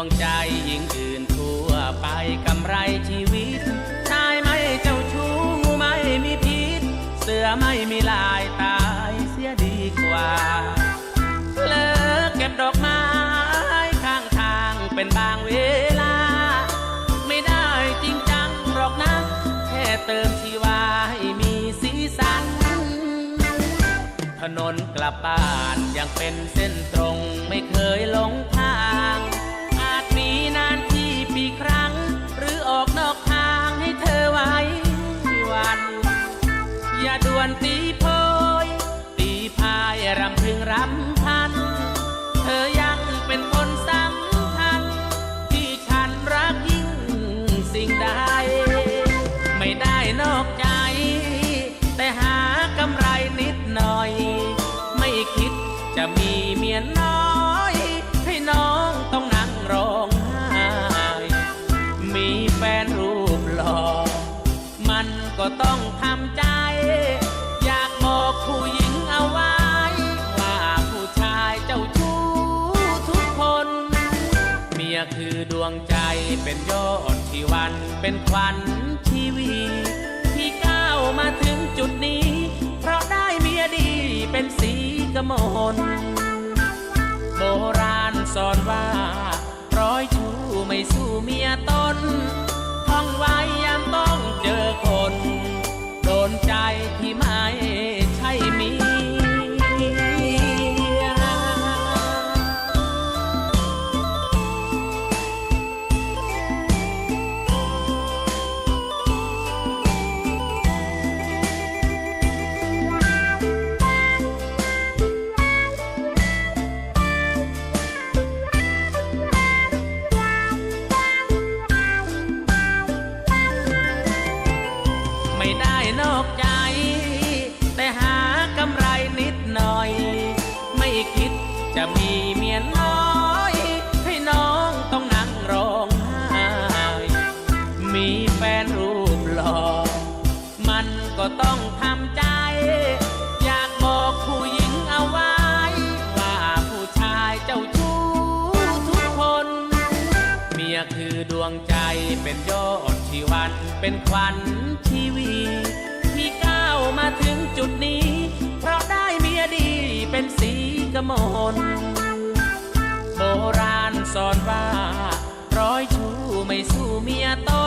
งใจหญิงอื่นทั่วไปกำไรชีวิตชายไม่เจ้าชู้งูไม่มีพิษเสือไม่มีลายตายเสียดีกว่าเลิกเก็บดอกไม้ข้างทางเป็นบางเวลาไม่ได้จริงจังหรอกนะแค่เติมชีวาให้มีสีสันถนนกลับบ้านยังเป็นเส้นตรงไม่เคยหลงทางอาจมีนานที่ปีครั้งหรือออกนอกทางให้เธอไว้วันอย่าด่วนตีโพยตีพายรำพึงรำพันเธอยังเป็นคนสำคัญที่ฉันรักยิ่งสิ่งใดไม่ได้นอกใจแต่หากำไรนิดหน่อยไม่คิดจะมีเมียน้อยให้น้องต้องนั่งร้องไห้มีแฟนรูปหล่อมันก็ต้องทำใจอยากบอกผู้หญิงเอาไว้ว่าผู้ชายเจ้าชู้ทุกคนเมียคือดวงใจเป็นยอดชีวันเป็นขวัญชีวีที่ก้าวมาถึงจุดนี้เพราะได้เมียดีเป็นสีกมลโบราณสอนว่าร้อยชู้ไม่สู้เมียตนท่องไว้ยามต้องเจอคนโดนใจที่ไม่ใช่เมียไม่ได้นอกใจแต่หากำไรนิดหน่อยไม่คิดจะมีเมียน้อยให้น้องต้องนั่งร้องไห้มีแฟนรูปหล่อมันก็ต้องทำใจอยากบอกผู้หญิงเอาไว้ว่าผู้ชายเจ้าชู้ทุกคนเมียคือดวงใจเป็นยอดชีวันเป็นขวัญชีวีที่ก้าวมาถึงจุดนี้เพราะได้เมียดีเป็นสีกมลโบราณสอนว่าร้อยชู้ไม่สู้เมียตน